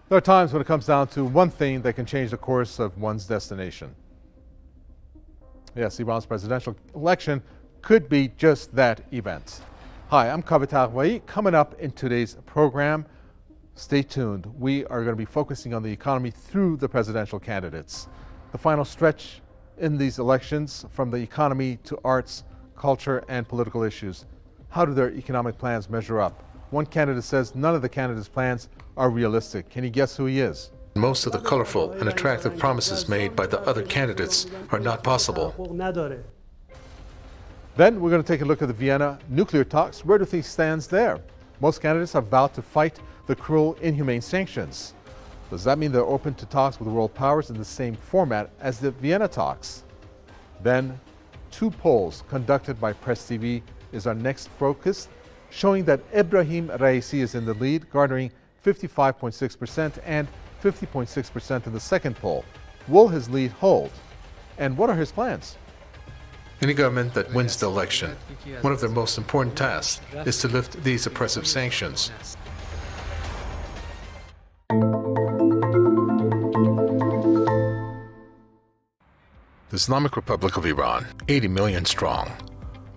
There are times when it comes down to one thing that can change the course of one's destination. Yes, Iran's presidential election could be just that event. Hi, I'm Ebrhim. Coming up in today's program, stay tuned. We are going to be focusing on the economy through the presidential candidates. The final stretch in these elections, from the economy to arts, culture, and political issues. How do their economic plans measure up? One candidate says none of the candidates' plans are realistic. Can you guess who he is? Most of the colorful and attractive promises made by the other candidates are not possible. Then we're going to take a look at the Vienna nuclear talks. Where do things stand there? Most candidates have vowed to fight the cruel, inhumane sanctions. Does that mean they're open to talks with world powers in the same format as the Vienna talks? Then, two polls conducted by Press TV is our next focus, showing that Ebrahim Raisi is in the lead, garnering 55.6% and 50.6% in the second poll. Will his lead hold? And what are his plans? Any government that wins the election, one of their most important tasks is to lift these oppressive sanctions. The Islamic Republic of Iran, 80 million strong,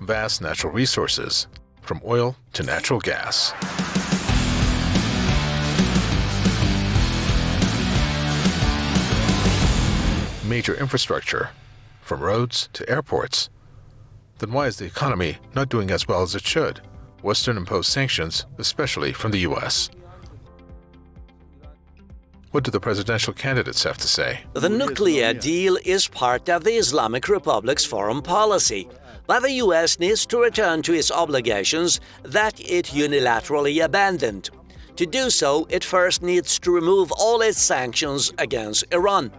vast natural resources, from oil to natural gas. Major infrastructure, from roads to airports. Then why is the economy not doing as well as it should? Western-imposed sanctions, especially from the U.S. What do the presidential candidates have to say? The nuclear deal is part of the Islamic Republic's foreign policy, but the U.S. needs to return to its obligations that it unilaterally abandoned. To do so, it first needs to remove all its sanctions against Iran.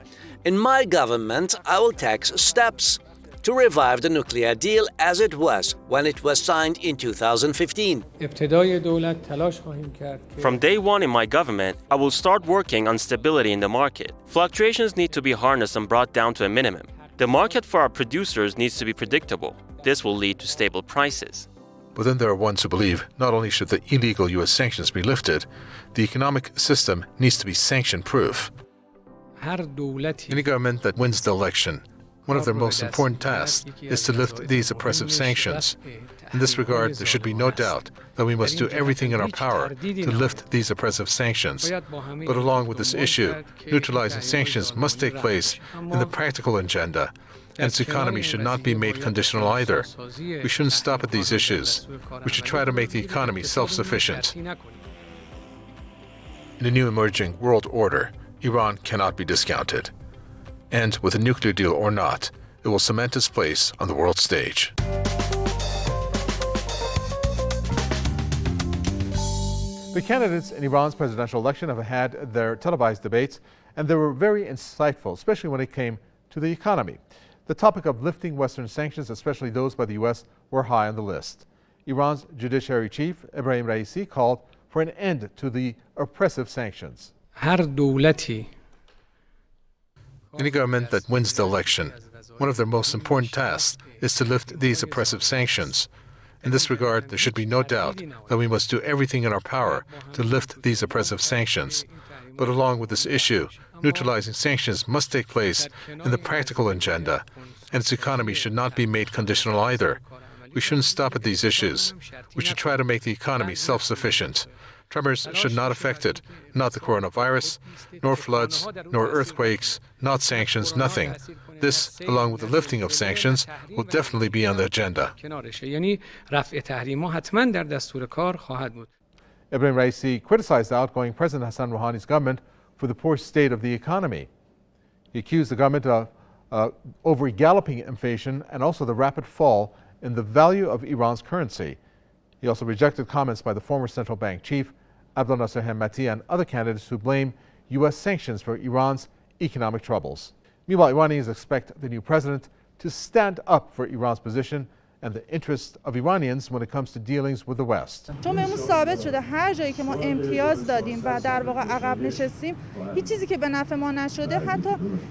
In my government, I will take steps to revive the nuclear deal as it was when it was signed in 2015. From day one in my government, I will start working on stability in the market. Fluctuations need to be harnessed and brought down to a minimum. The market for our producers needs to be predictable. This will lead to stable prices. But then there are ones who believe not only should the illegal U.S. sanctions be lifted, the economic system needs to be sanction-proof. Any government that wins the election, one of their most important tasks is to lift these oppressive sanctions. In this regard, there should be no doubt that we must do everything in our power to lift these oppressive sanctions. But along with this issue, neutralizing sanctions must take place in the practical agenda, and its economy should not be made conditional either. We shouldn't stop at these issues. We should try to make the economy self-sufficient. In a new emerging world order, Iran cannot be discounted. And with a nuclear deal or not, it will cement its place on the world stage. The candidates in Iran's presidential election have had their televised debates, and they were very insightful, especially when it came to the economy. The topic of lifting Western sanctions, especially those by the U.S., were high on the list. Iran's judiciary chief, Ebrahim Raisi, called for an end to the oppressive sanctions. Any government that wins the election, one of their most important tasks is to lift these oppressive sanctions. In this regard, there should be no doubt that we must do everything in our power to lift these oppressive sanctions. But along with this issue, neutralizing sanctions must take place in the practical agenda, and its economy should not be made conditional either. We shouldn't stop at these issues. We should try to make the economy self-sufficient. Tremors should not affect it, not the coronavirus, nor floods, nor earthquakes, not sanctions, nothing. This, along with the lifting of sanctions, will definitely be on the agenda. Ebrhim Raisi criticized the outgoing President Hassan Rouhani's government for the poor state of the economy. He accused the government of over galloping inflation and also the rapid fall in the value of Iran's currency. He also rejected comments by the former central bank chief, Abdolnaser Hemmati, and other candidates who blame U.S. sanctions for Iran's economic troubles. Meanwhile, Iranians expect the new president to stand up for Iran's position and the interests of Iranians when it comes to dealings with the West. چون بهمون ثابت شده هر جایی که ما امتیاز دادیم و در واقع عقب نشستیم هیچ چیزی که به نفع ما نشده حتی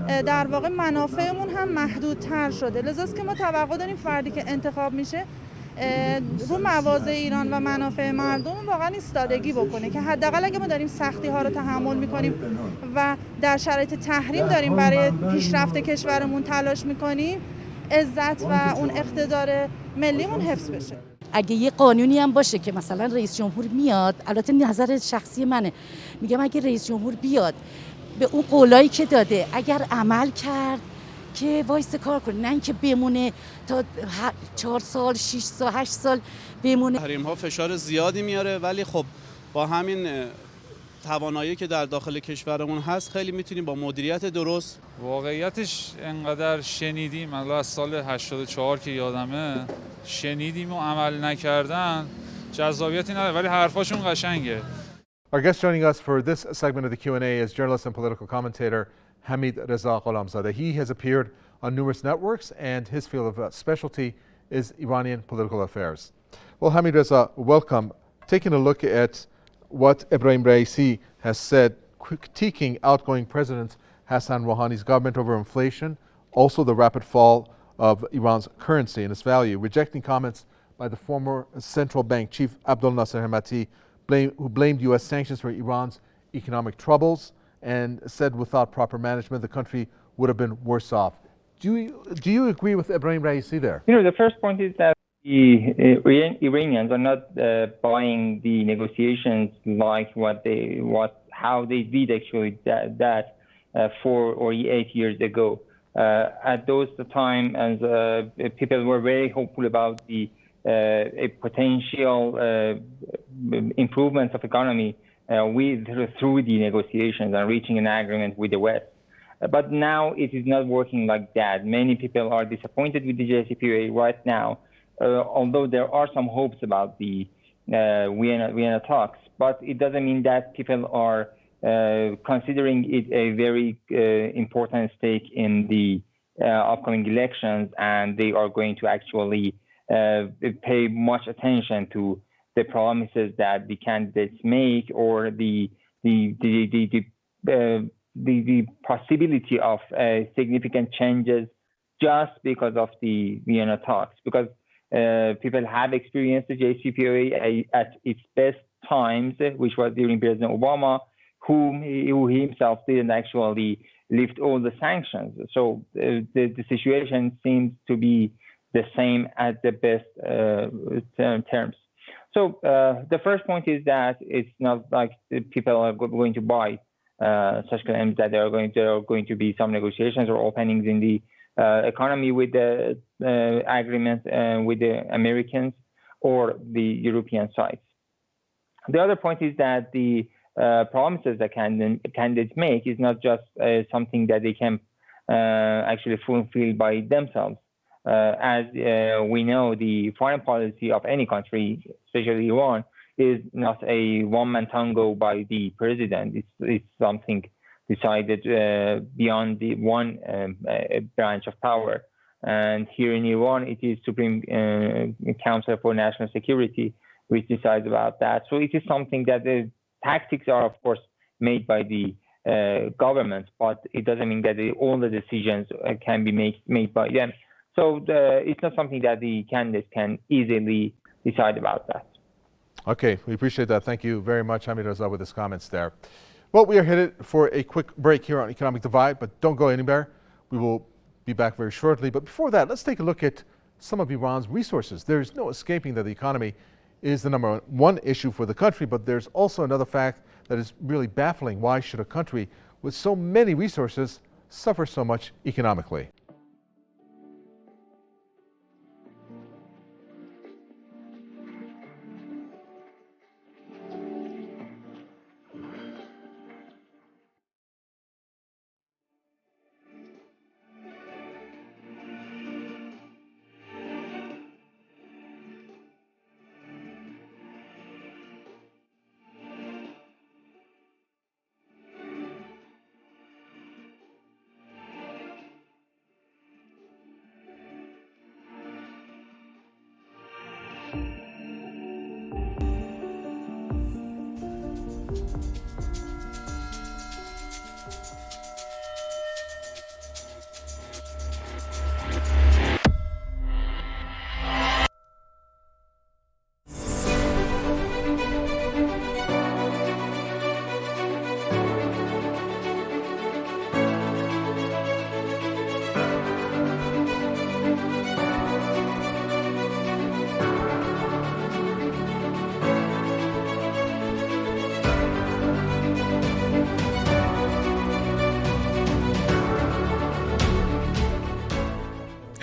در واقع منافعمون هم محدودتر شده لذاست که ما توقع داریم فردی که انتخاب میشه رو مواضع ایران و منافع مردم واقعا ایستادگی بکنه که حداقل اگه ما داریم سختی ها رو تحمل میکنیم و در شرایط تحریم داریم برای پیشرفت کشورمون تلاش میکنیم، عزت و اون اقتدار ملیمون حفظ بشه. اگه یه قانونی هم باشه که مثلا رئیس جمهور میاد، البته نظر شخصی منه، میگم اگه رئیس جمهور بیاد به اون قولایی که داده اگر عمل کرد که وایس کار کنه، نه اینکه بمونه تا 4 سال 6 سال 8 سال بمونه. تحریم ها فشار زیادی میاره، ولی خب با همین توانایی که در داخل کشورمون هست خیلی میتونیم با مدیریت درست. واقعیتش انقدر شنیدیم الان از سال 84 که یادمه شنیدیم و عمل نکردن جذابیتی نداره، ولی حرفاشون قشنگه. Our guest joining us for this segment of the Q&A is journalist and political commentator Hamid Reza Gholamzadeh. He has appeared on numerous networks and his field of specialty is Iranian political affairs. Well, Hamid Reza, welcome. Taking a look at what Ebrahim Raisi has said, critiquing outgoing President Hassan Rouhani's government over inflation, also the rapid fall of Iran's currency and its value, rejecting comments by the former central bank chief Abdolnaser Hemmati, who blamed U.S. sanctions for Iran's economic troubles and said without proper management the country would have been worse off. Do you agree with Ebrahim Raisi there? You know, the first point is that the Iranians are not buying the negotiations like how they did actually that 4 or 8 years ago. At those time, as people were very hopeful about the a potential improvements of economy through the negotiations and reaching an agreement with the West. But now it is not working like that. Many people are disappointed with the JCPOA right now, although there are some hopes about the Vienna talks. But it doesn't mean that people are considering it a very important stake in the upcoming elections, and they are going to actually pay much attention to the promises that the candidates make or the possibility of significant changes just because of the Vienna talks. Because people have experienced the JCPOA at its best times, which was during President Obama, who himself didn't actually lift all the sanctions. So the situation seems to be the same at the best terms. So the first point is that it's not like people are going to buy such claims that there are going to be some negotiations or openings in the economy with the agreement with the Americans or the European sides. The other point is that the promises that candidates make is not just something that they can actually fulfill by themselves. As we know, the foreign policy of any country, especially Iran, is not a one-man tango by the president. It's something decided beyond the one branch of power. And here in Iran, it is Supreme Council for National Security which decides about that. So it is something that the tactics are, of course, made by the government, but it doesn't mean that all the decisions can be made by them. So it's not something that the candidates can easily decide about that. Okay, we appreciate that. Thank you very much, Hamid Reza, with his comments there. Well, we are headed for a quick break here on Economic Divide, but don't go anywhere. We will be back very shortly. But before that, let's take a look at some of Iran's resources. There's no escaping that the economy is the number one issue for the country, but there's also another fact that is really baffling. Why should a country with so many resources suffer so much economically?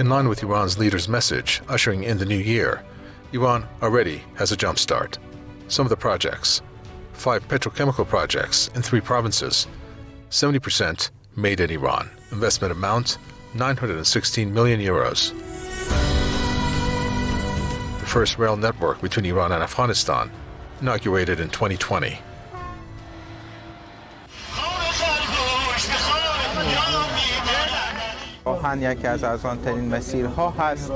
line with Iran's leader's message ushering in the new year, Iran already has a jump start. Some of the projects: 5 petrochemical projects in 3 provinces, 70% made in Iran. Investment amount, 916 million euros. The first rail network between Iran and Afghanistan, inaugurated in 2020. راهن یکی از ارزان‌ترین مسیرها هست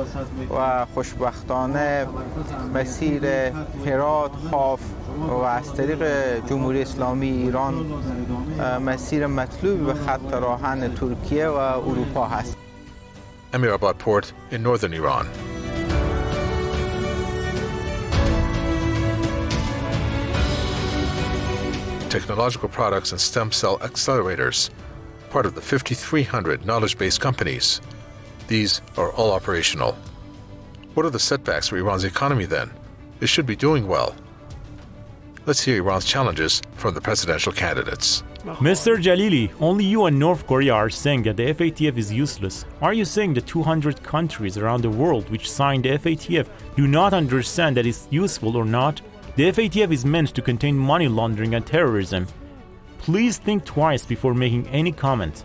و خوشبختانه مسیر هرات، خاف و از طریق جمهوری اسلامی ایران مسیر مطلوبی به خط راهن ترکیه و اروپا هست. Amirabad port in northern Iran. Technological products and stem cell accelerators, part of the 5,300 knowledge-based companies. These are all operational. What are the setbacks for Iran's economy then? It should be doing well. Let's hear Iran's challenges from the presidential candidates. Mr. Jalili, only you and North Korea are saying that the FATF is useless. Are you saying the 200 countries around the world which signed the FATF do not understand that it's useful or not? The FATF is meant to contain money laundering and terrorism. Please think twice before making any comment.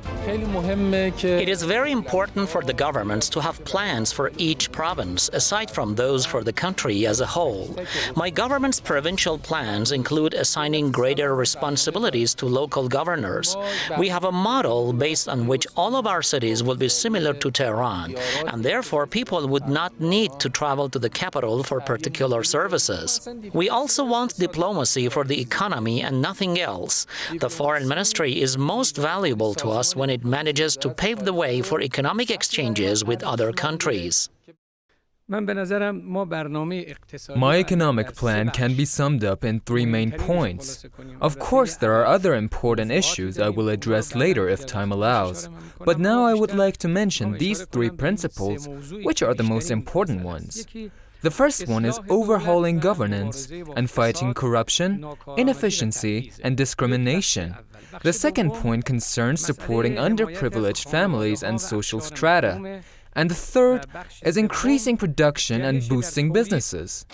It is very important for the governments to have plans for each province, aside from those for the country as a whole. My government's provincial plans include assigning greater responsibilities to local governors. We have a model based on which all of our cities will be similar to Tehran, and therefore people would not need to travel to the capital for particular services. We also want diplomacy for the economy and nothing else. The foreign ministry is most valuable to us when it manages to pave the way for economic exchanges with other countries. My economic plan can be summed up in 3 main points. Of course, there are other important issues I will address later if time allows. But now I would like to mention these 3 principles, which are the most important ones. The first one is overhauling governance and fighting corruption, inefficiency, and discrimination. The second point concerns supporting underprivileged families and social strata. And the third is increasing production and boosting businesses.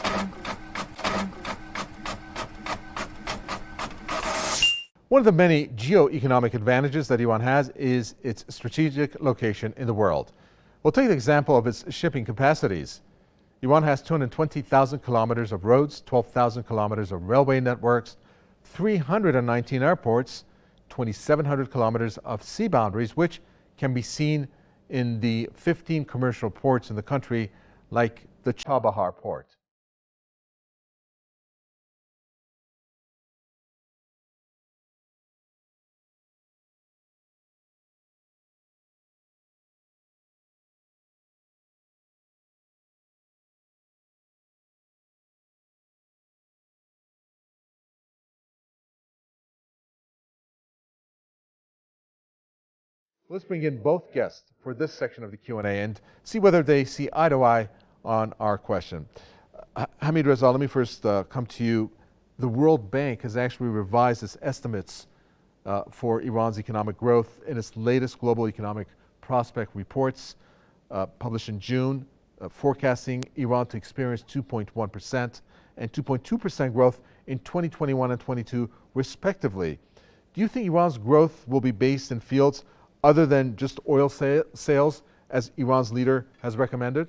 One of the many geo-economic advantages that Iran has is its strategic location in the world. We'll take the example of its shipping capacities. Iran has 220,000 kilometers of roads, 12,000 kilometers of railway networks, 319 airports, 2,700 kilometers of sea boundaries, which can be seen in the 15 commercial ports in the country, like the Chabahar port. Let's bring in both guests for this section of the Q&A and see whether they see eye to eye on our question. Hamid Reza, let me first come to you. The World Bank has actually revised its estimates for Iran's economic growth in its latest global economic prospect reports published in June, forecasting Iran to experience 2.1% and 2.2% growth in 2021 and 22 respectively. Do you think Iran's growth will be based in fields other than just oil sales, as Iran's leader has recommended?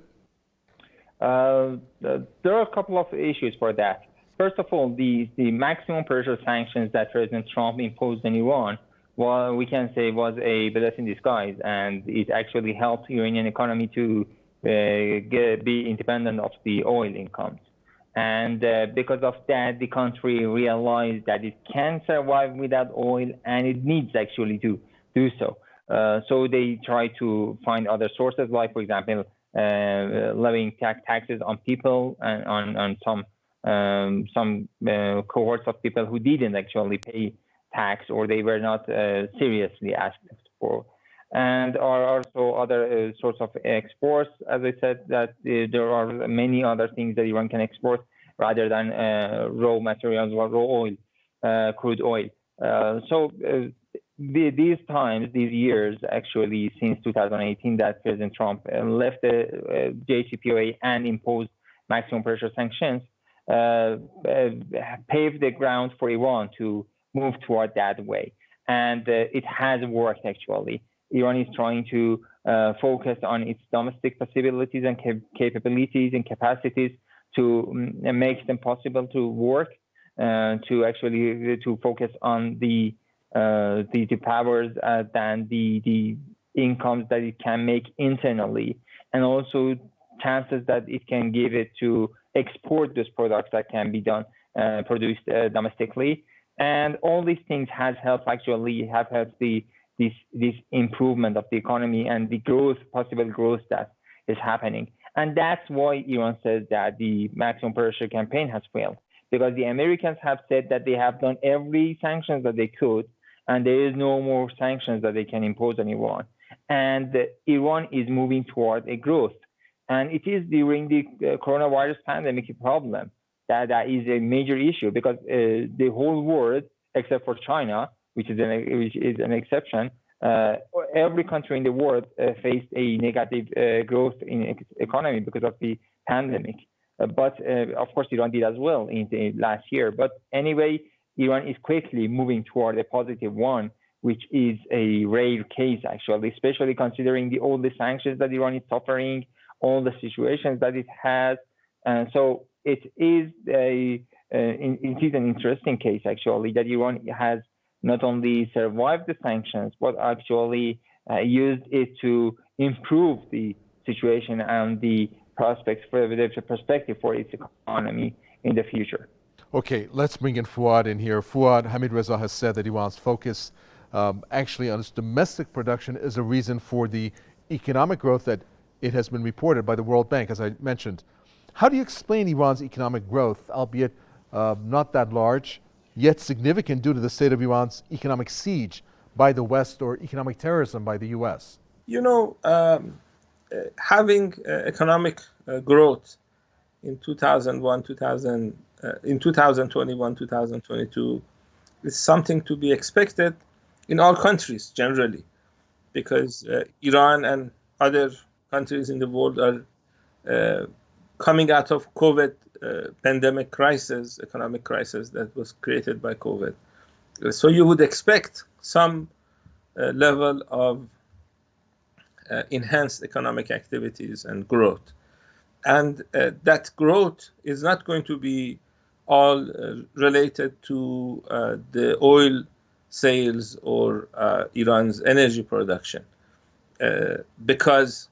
There are a couple of issues for that. First of all, the maximum pressure sanctions that President Trump imposed on Iran, well, we can say was a blessing in disguise, and it actually helped Iranian economy to be independent of the oil incomes. And because of that, the country realized that it can survive without oil, and it needs actually to do so. So they try to find other sources, like, for example, levying taxes on people and on some cohorts of people who didn't actually pay tax, or they were not seriously asked for. And are also other sorts of exports. As I said, that there are many other things that Iran can export rather than raw materials or raw oil, crude oil. So these times, these years, actually, since 2018, that President Trump left the JCPOA and imposed maximum pressure sanctions, paved the ground for Iran to move toward that way. And it has worked, actually. Iran is trying to focus on its domestic possibilities and capabilities and capacities to make them possible to work, to focus on the powers than the incomes that it can make internally, and also chances that it can give it to export those products that can be produced domestically. And all these things have helped this improvement of the economy and the possible growth that is happening. And that's why Iran says that the maximum pressure campaign has failed, because the Americans have said that they have done every sanctions that they could, and there is no more sanctions that they can impose on Iran. And Iran is moving toward a growth. And it is during the coronavirus pandemic problem that is a major issue, because the whole world, except for China, which is an exception, every country in the world faced a negative growth in economy because of the pandemic. But of course, Iran did as well in the last year. But anyway, Iran is quickly moving toward a positive one, which is a rare case, actually, especially considering all the sanctions that Iran is suffering, all the situations that it has. And so it is an interesting case, actually, that Iran has not only survived the sanctions, but actually used it to improve the situation and the prospects for the perspective for its economy in the future. Okay, let's bring in Fuad in here. Fuad, Hamid Reza has said that Iran's focus actually on its domestic production is a reason for the economic growth that it has been reported by the World Bank, as I mentioned. How do you explain Iran's economic growth, albeit not that large, yet significant due to the state of Iran's economic siege by the West or economic terrorism by the U.S.? You know, having economic growth in 2021, 2022 is something to be expected in all countries generally, because Iran and other countries in the world are coming out of COVID pandemic crisis, economic crisis that was created by COVID. So you would expect some level of enhanced economic activities and growth. And that growth is not going to be all related to the oil sales or Iran's energy production, because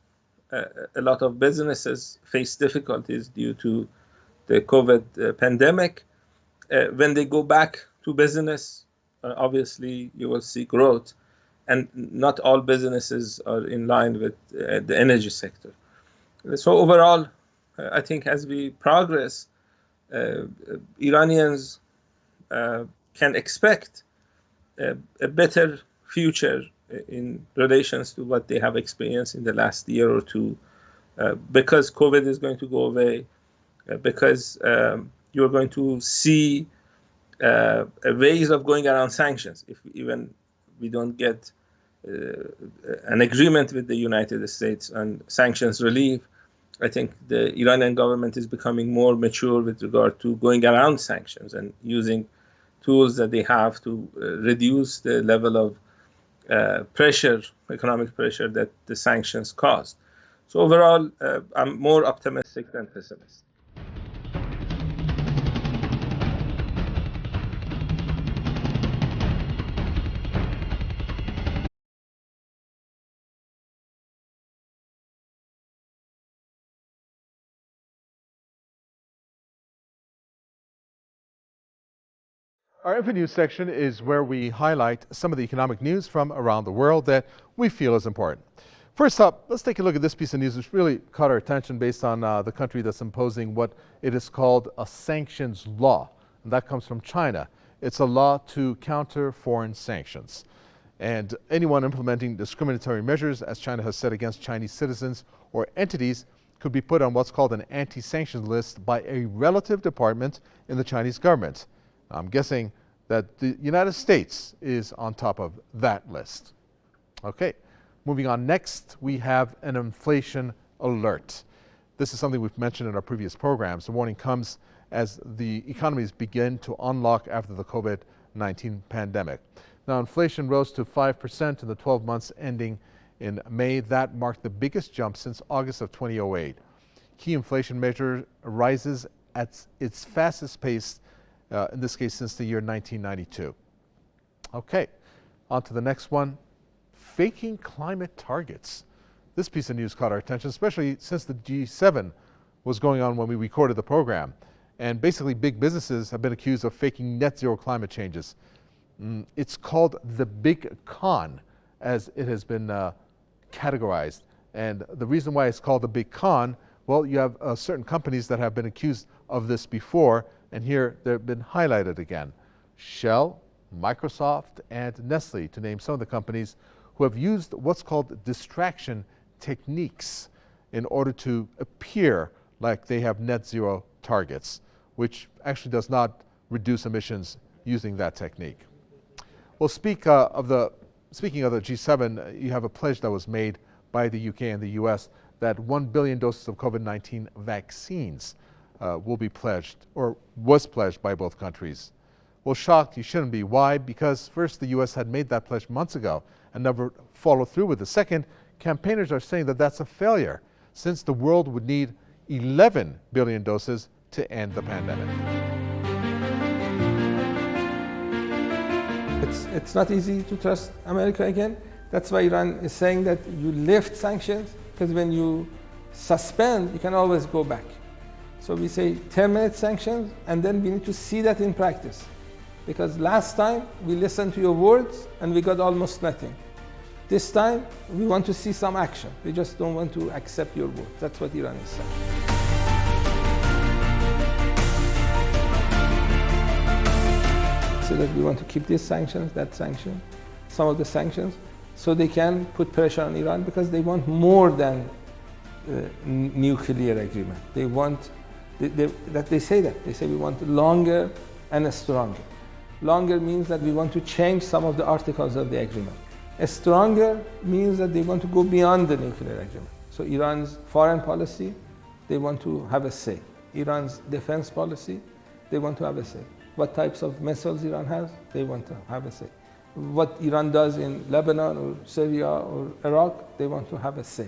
a lot of businesses face difficulties due to the COVID pandemic. When they go back to business, obviously you will see growth, and not all businesses are in line with the energy sector. So overall, I think as we progress, Iranians can expect a better future in relations to what they have experienced in the last year or two, because COVID is going to go away, because you're going to see ways of going around sanctions. If even we don't get an agreement with the United States on sanctions relief, I think the Iranian government is becoming more mature with regard to going around sanctions and using tools that they have to reduce the level of economic pressure that the sanctions caused. So overall, I'm more optimistic than pessimist. Our Info News section is where we highlight some of the economic news from around the world that we feel is important. First up, let's take a look at this piece of news which really caught our attention based on the country that's imposing what it is called a sanctions law. And that comes from China. It's a law to counter foreign sanctions. And anyone implementing discriminatory measures, as China has said, against Chinese citizens or entities could be put on what's called an anti-sanctions list by a relative department in the Chinese government. I'm guessing that the United States is on top of that list. Okay, moving on. Next, we have an inflation alert. This is something we've mentioned in our previous programs. The warning comes as the economies begin to unlock after the COVID-19 pandemic. Now, inflation rose to 5% in the 12 months ending in May. That marked the biggest jump since August of 2008. Key inflation measure rises at its fastest pace, in this case, since the year 1992. Okay, on to the next one. Faking climate targets. This piece of news caught our attention, especially since the G7 was going on when we recorded the program. And basically, big businesses have been accused of faking net zero climate changes. It's called the big con, as it has been categorized. And the reason why it's called the big con, well, you have certain companies that have been accused of this before, and here they've been highlighted again. Shell, Microsoft, and Nestle, to name some of the companies who have used what's called distraction techniques in order to appear like they have net zero targets, which actually does not reduce emissions using that technique. Well, speaking of the G7, you have a pledge that was made by the UK and the US that 1 billion doses of COVID-19 vaccines will be pledged, or was pledged by both countries. Well, shocked you shouldn't be. Why? Because first, the US had made that pledge months ago and never followed through with it. Second, campaigners are saying that that's a failure, since the world would need 11 billion doses to end the pandemic. It's not easy to trust America again. That's why Iran is saying that you lift sanctions, because when you suspend, you can always go back. So we say terminate sanctions, and then we need to see that in practice. Because last time we listened to your words and we got almost nothing. This time we want to see some action. We just don't want to accept your words. That's what Iran is saying. So that we want to keep these sanctions, that sanction, some of the sanctions, so they can put pressure on Iran, because they want more than nuclear agreement. They want, they say that. They say we want longer and stronger. Longer means that we want to change some of the articles of the agreement. Stronger means that they want to go beyond the nuclear agreement. So Iran's foreign policy, they want to have a say. Iran's defense policy, they want to have a say. What types of missiles Iran has, they want to have a say. What Iran does in Lebanon or Syria or Iraq, they want to have a say.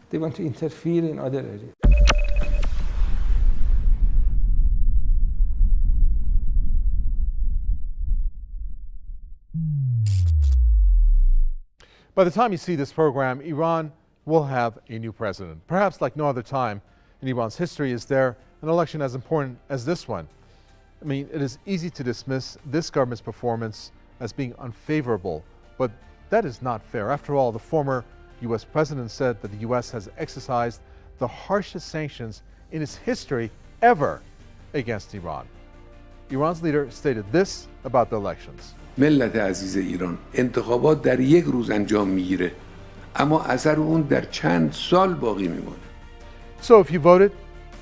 They want to interfere in other areas. By the time you see this program, Iran will have a new president. Perhaps like no other time in Iran's history is there an election as important as this one. I mean, it is easy to dismiss this government's performance as being unfavorable, but that is not fair. After all, the former U.S. president said that the U.S. has exercised the harshest sanctions in its history ever against Iran. Iran's leader stated this about the elections. ملت عزیز ایران، انتخابات در یک روز انجام میگیره، اما اثر اون در چند سال باقی میمونه. So if you voted,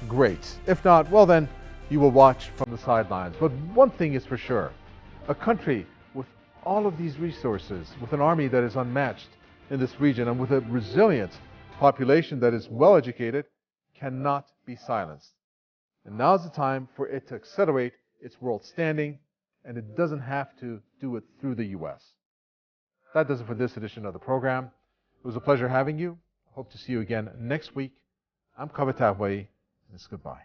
great. If not, well then, you will watch from the sidelines. But one thing is for sure, a country with all of these resources, with an army that is unmatched in this region, and with a resilient population that is well educated, cannot be silenced. And now's the time for it to accelerate its world standing, and it doesn't have to do it through the U.S. That does it for this edition of the program. It was a pleasure having you. Hope to see you again next week. I'm Kaveh Tafway, and it's goodbye.